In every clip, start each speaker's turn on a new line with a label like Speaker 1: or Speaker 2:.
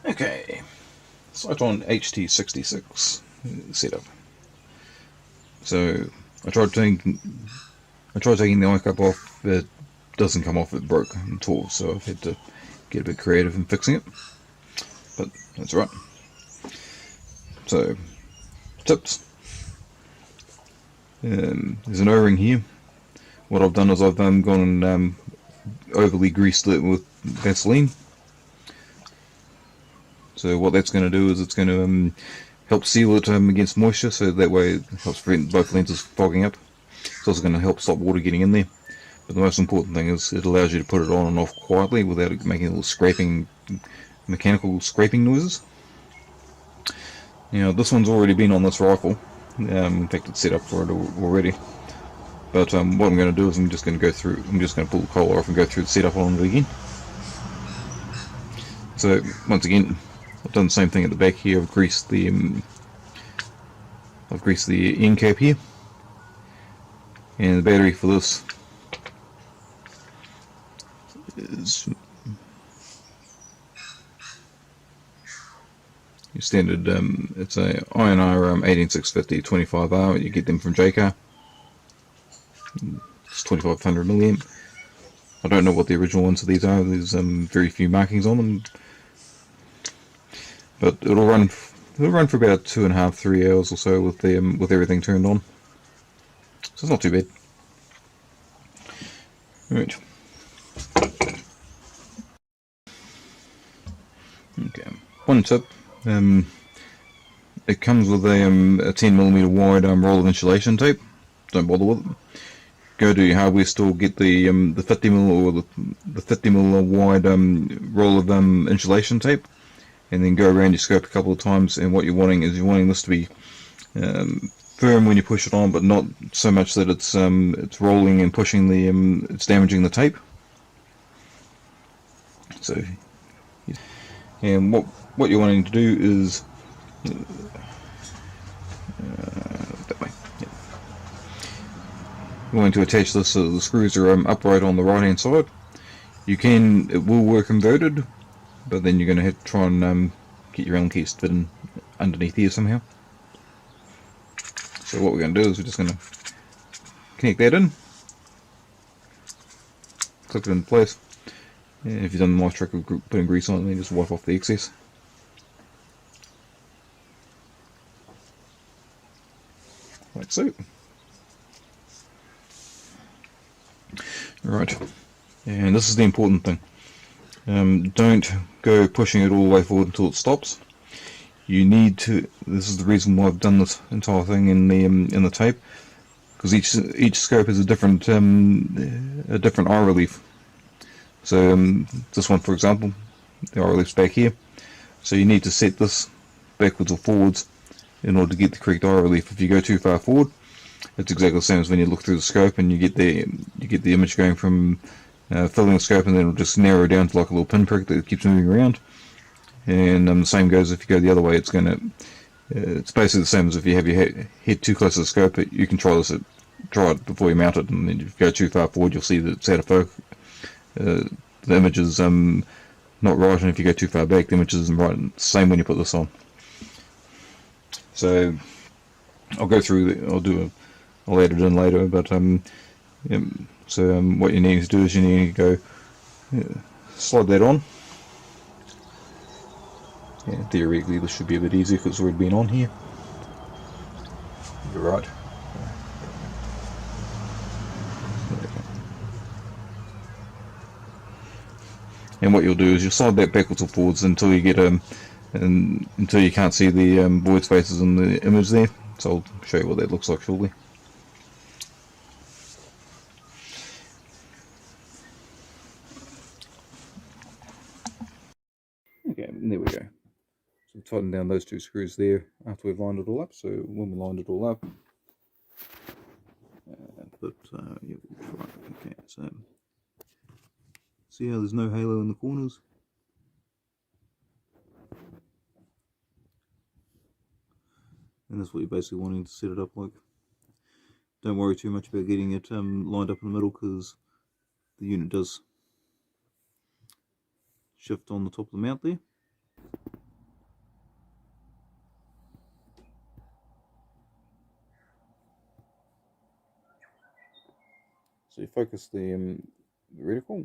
Speaker 1: Okay, SYTONG HT66 setup. So I tried taking the eye cap off. It doesn't come off. It broke at all. So I've had to get a bit creative in fixing it. But that's right. So tips. There's an O-ring here. What I've done is I've gone and overly greased it with Vaseline. So what that's going to do is it's going to help seal it against moisture, so that way it helps prevent both lenses fogging up. It's also going to help stop water getting in there. But the most important thing is it allows you to put it on and off quietly without it making little scraping, mechanical scraping noises. Now this one's already been on this rifle. In fact, it's set up for it already. But what I'm going to do is I'm just going to pull the collar off and go through the setup on it again. So once again, I've done the same thing at the back here. I've greased the end cap here, and the battery for this is your standard. It's a INR 18650 25R. You get them from JCar. It's 2500 milliamp. I don't know what the original ones of these are. There's very few markings on them, but it'll run for about 2.5–3 hours or so with everything turned on. So it's not too bad. Right. Okay. One tip. It comes with a 10mm wide roll of insulation tape. Don't bother with it. Go to your hardware store, get the 50mm or the 50mm wide roll of insulation tape, and then go around your scope a couple of times. And what you're wanting this to be firm when you push it on, but not so much that it's rolling and pushing it's damaging the tape. So, and what you're wanting to do is that way. Yeah. You're going to attach this so the screws are upright on the right hand side. It will work inverted, but then you're going to have to try and get your Allen keys fitting underneath here somehow. So what we're going to do is we're just going to connect that in, clip it into place. And if you've done the nice trick of putting grease on it, then just wipe off the excess. Like so. Right, and this is the important thing. Don't go pushing it all the way forward until it stops. You need to. This is the reason why I've done this entire thing in the tape, because each scope has a different eye relief. So this one, for example, the eye relief's back here. So you need to set this backwards or forwards in order to get the correct eye relief. If you go too far forward, it's exactly the same as when you look through the scope and you get the image going from filling the scope, and then it'll just narrow down to like a little pinprick that keeps moving around. And the same goes if you go the other way. It's basically the same as if you have your head too close to the scope. You can try it before you mount it, and then if you go too far forward, you'll see that it's out of focus. The image is not right, and if you go too far back, the image isn't right. Same when you put this on. So I'll go through. I'll add it in later, but what you need to do is you need to go slide that on. Yeah, theoretically this should be a bit easier because it's already been on here. You're right. And what you'll do is you'll slide that backwards or forwards until you get until you can't see the void spaces in the image there. So I'll show you what that looks like shortly. Okay, there we go. So we've tightened down those two screws there after we've lined it all up. So when we lined it all up, yeah, we'll try. Okay, so see how there's no halo in the corners? And that's what you're basically wanting to set it up like. Don't worry too much about getting it lined up in the middle, because the unit does shift on the top of the mount there. So you focus the reticle.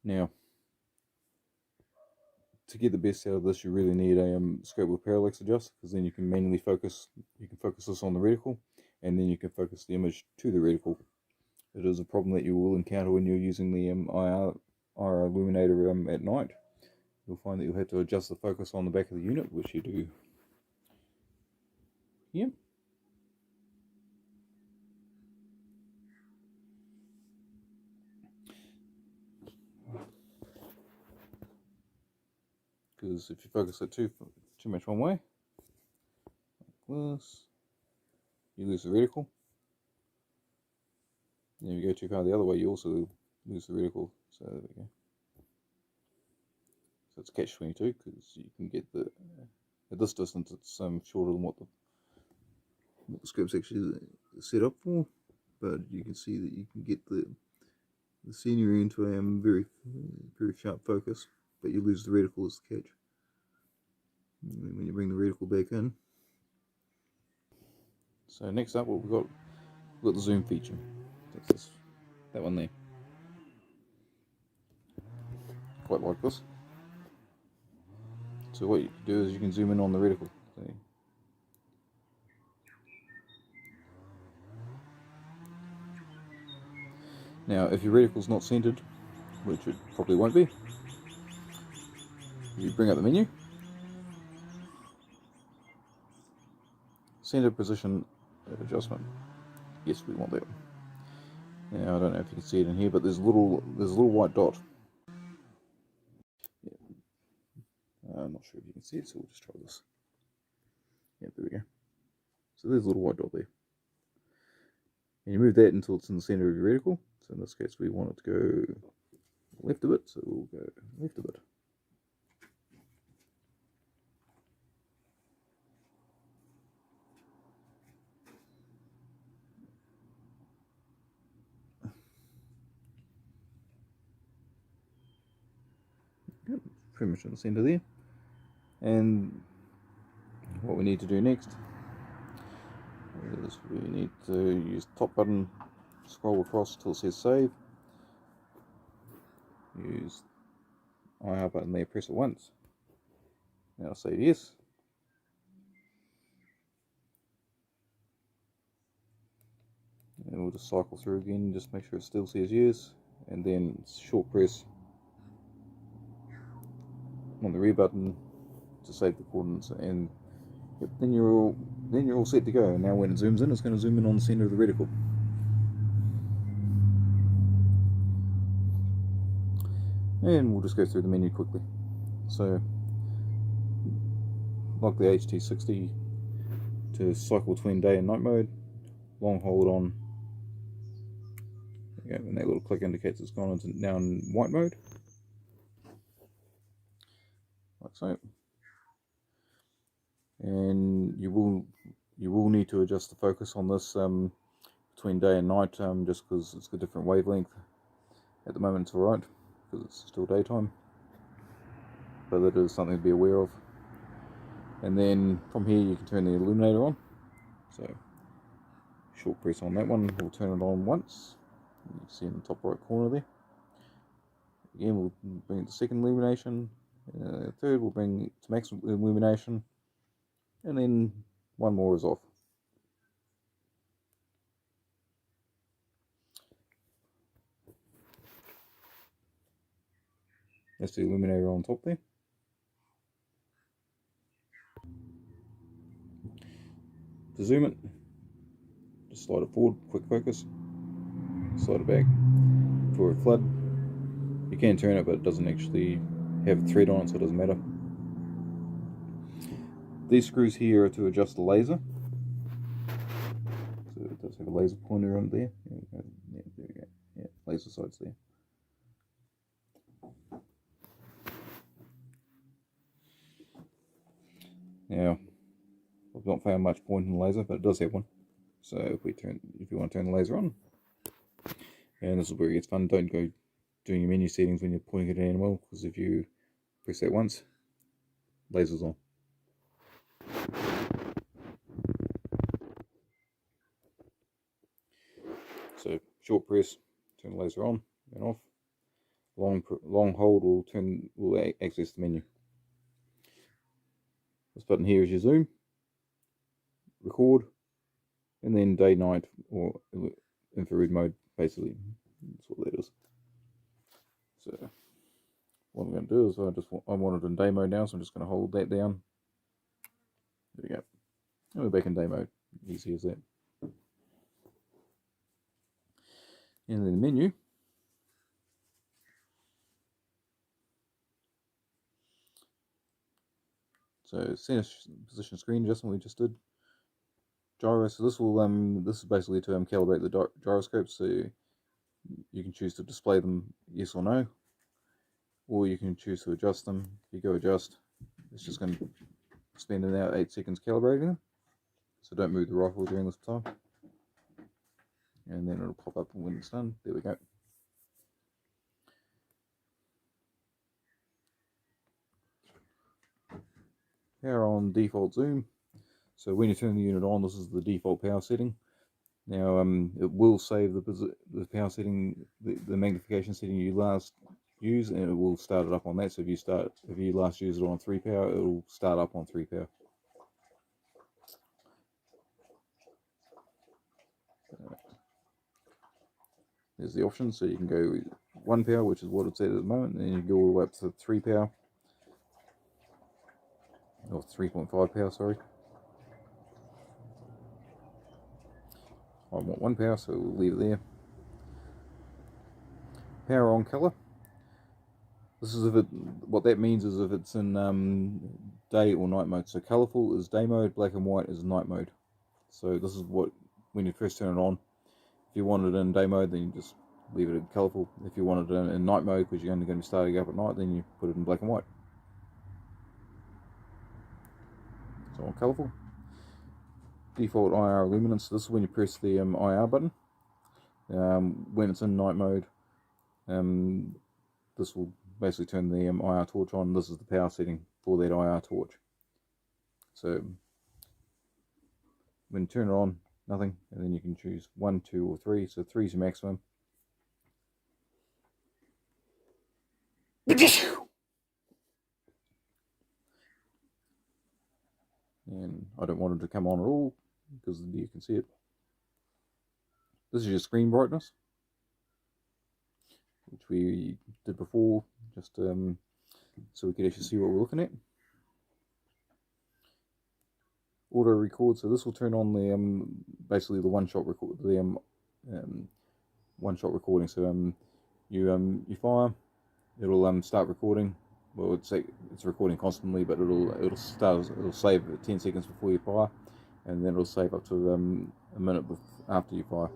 Speaker 1: Now, to get the best out of this, you really need a scope with parallax adjust, because then you can manually focus. You can focus this on the reticle, and then you can focus the image to the reticle. It is a problem that you will encounter when you're using the IR illuminator at night. You'll find that you'll have to adjust the focus on the back of the unit, which you do. Yep. Because if you focus it too much one way, like this, you lose the reticle. And if you go too far the other way, you also lose the reticle. So there we go. So it's catch-22, because you can get the, at this distance it's shorter than what the scope's actually set up for, but you can see that you can get the scenery into a very sharp focus, but you lose the reticle as the catch. And then when you bring the reticle back in. So next up, what we've got the zoom feature. That's that one there. Quite like this. So what you can do is you can zoom in on the reticle. See? Now, if your reticle's not centered, which it probably won't be, you bring up the menu, center position adjustment. Yes, we want that. Now, I don't know if you can see it in here, but there's a little white dot. Yeah. I'm not sure if you can see it, so we'll just try this. Yeah, there we go. So there's a little white dot there. And you move that until it's in the center of your reticle. So in this case, we want it to go left a bit, so we'll go left a bit. Yep, pretty much in the center there. And what we need to do next is we need to use the top button, scroll across till it says save. Use IR button there, press it once. Now save yes. And we'll just cycle through again, just make sure it still says yes, and then short press on the rear button to save the coordinates, and yep, then you're all set to go. And now when it zooms in, it's going to zoom in on the center of the reticle. And we'll just go through the menu quickly. So, like the HT60, to cycle between day and night mode, long hold on. There you go, and that little click indicates it's gone into now in white mode, like so. And you will need to adjust the focus on this between day and night, just because it's a different wavelength. At the moment, it's alright because it's still daytime, but that is something to be aware of. And then from here you can turn the illuminator on. So short press on that one, we'll turn it on once. You can see in the top right corner there. Again, we'll bring it to second illumination. Third, we'll bring it to maximum illumination, and then one more is off. That's the illuminator on top there. To zoom it, just slide it forward, quick focus, slide it back for a flood. You can turn it, but it doesn't actually have a thread on it, so it doesn't matter. These screws here are to adjust the laser. So it does have a laser pointer on it there. Yeah, there we go. Yeah, laser sights there. Now, I've not found much point in the laser, but it does have one. So if you want to turn the laser on, and this is where it gets fun. Don't go doing your menu settings when you're pointing at an animal, because if you press that once, laser's on. So short press, turn the laser on and off. Long hold will access the menu. This button here is your zoom, record, and then day, night, or infrared mode, basically. That's what that is. So what I'm going to do is I want it in day mode now, so I'm just going to hold that down. There we go. And we're back in day mode. Easy as that. And then the menu. So center position screen adjustment we just did. Gyro. So this is basically to calibrate the gyroscopes. So you can choose to display them yes or no, or you can choose to adjust them. If you go adjust, it's just going to spend about 8 seconds calibrating them. So don't move the rifle during this time. And then it'll pop up when it's done. There we go. Power on, default zoom. So when you turn the unit on, this is the default power setting. Now it will save the power setting, the magnification setting you last used, and it will start it up on that. So if you last used it on 3 power, it will start up on 3 power. There's the options, so you can go 1 power, which is what it's at the moment, and then you go all the way up to 3 power, or 3.5 power, sorry. I want 1 power, so we'll leave it there. Power on color. This is what that means is if it's in day or night mode. So colorful is day mode, black and white is night mode. So this is what, when you first turn it on, if you want it in day mode, then you just leave it in colorful. If you want it in night mode, because you're only going to be starting up at night, then you put it in black and white. So on colorful. Default IR luminance. This is when you press the IR button. When it's in night mode, this will basically turn the IR torch on. This is the power setting for that IR torch. So when you turn it on, nothing, and then you can choose 1, 2, or 3. So 3 is your maximum. And I don't want it to come on at all because you can see it. This is your screen brightness, which we did before, just so we could actually see what we're looking at. Auto record, so this will turn on the basically the one-shot record, the one-shot recording. So you fire, it'll start recording. Well, it's recording constantly, but it'll save 10 seconds before you fire, and then it'll save up to a minute after you fire.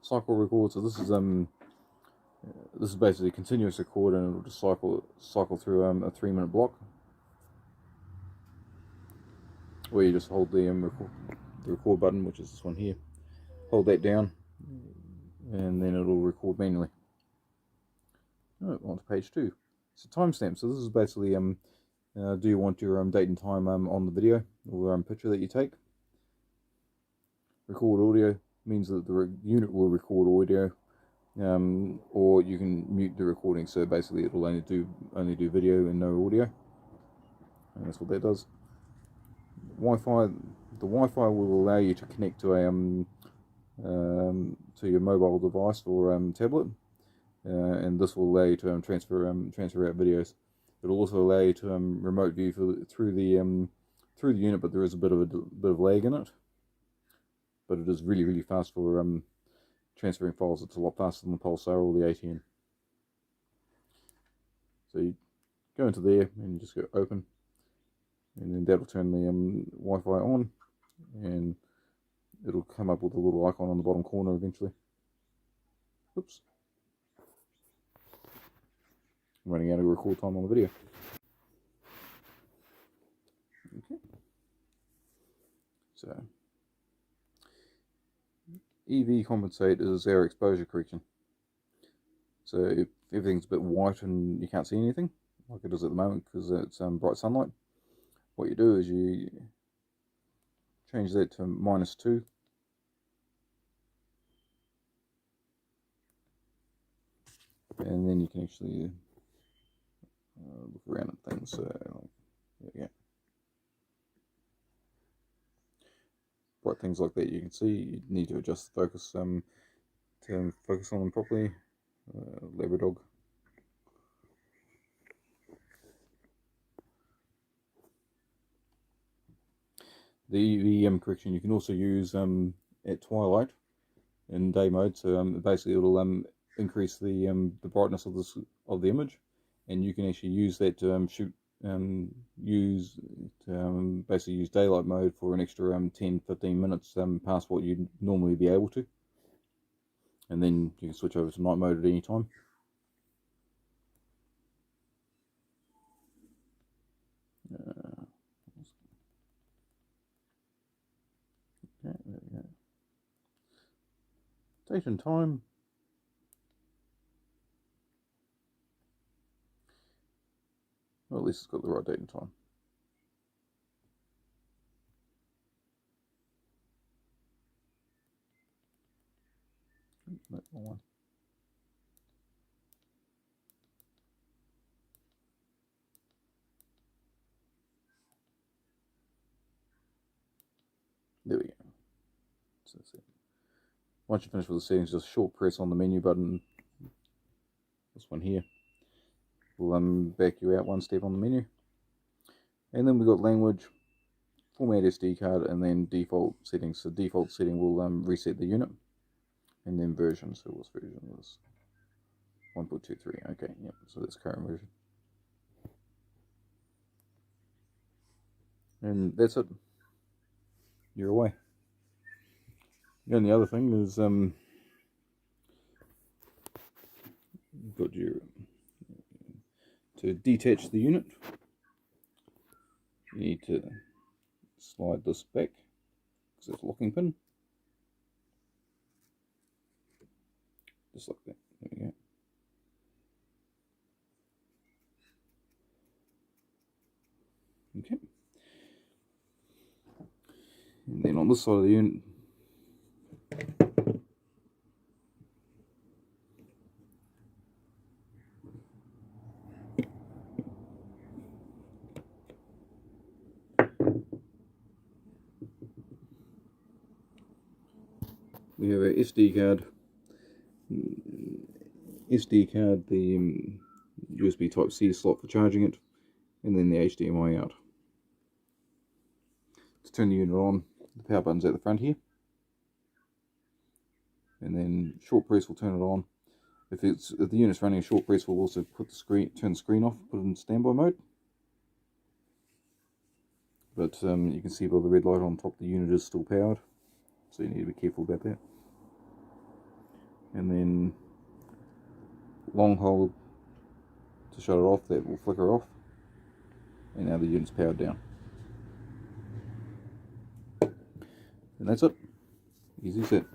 Speaker 1: Cycle record. So this is basically a continuous record, and it'll just cycle through a 3-minute block, where you just hold the record button, which is this one here. Hold that down, and then it'll record manually. On to page 2. So timestamp. So this is basically do you want your date and time on the video or picture that you take. Record audio means that the unit will record audio, or you can mute the recording. So basically, it will only do video and no audio, and that's what that does. Wi-Fi. The Wi-Fi will allow you to connect to to your mobile device or tablet, and this will allow you to transfer out videos. It will also allow you to remote view through the unit, but there is a bit of lag in it. But it is really fast for transferring files. It's a lot faster than the Pulsar or the ATN. So you go into there and you just go open, and then that'll turn the Wi-Fi on, and it'll come up with a little icon on the bottom corner eventually. Oops. I'm running out of record time on the video. Okay. So EV compensate is our exposure correction. So if everything's a bit white and you can't see anything, like it is at the moment because it's bright sunlight, what you do is change that to -2. And then you can actually look around at things. So, there we go. Bright things like that you can see. You need to adjust the focus to focus on them properly. Labrador. The EM correction you can also use at twilight in day mode. So basically it'll increase the brightness of the image, and you can actually use that to basically use daylight mode for an extra 10-15 minutes past what you'd normally be able to, and then you can switch over to night mode at any time. Okay, there we go. Date and time. Well, at least it's got the right date and time. No, wrong one. There we go. So that's it. Once you finish with the settings, just short press on the menu button. This one here will back you out one step on the menu. And then we've got language, format SD card, and then default settings. So default setting will reset the unit, and then version. So what's version was 1.23. Okay, yep. So that's current version. And that's it. You're away. The only other thing is you've got your to detach the unit. You need to slide this back because it's a locking pin, just like that. There we go. Okay. And then on this side of the unit, we have a SD card, the USB Type-C slot for charging it, and then the HDMI out. To turn the unit on, the power button's at the front here, and then short press will turn it on. If the unit's running, a short press will also turn the screen off, put it in standby mode. But you can see by the red light on top, the unit is still powered, so you need to be careful about that. And then long hold to shut it off, that will flicker off, and now the unit's powered down. And that's it. Easy as that.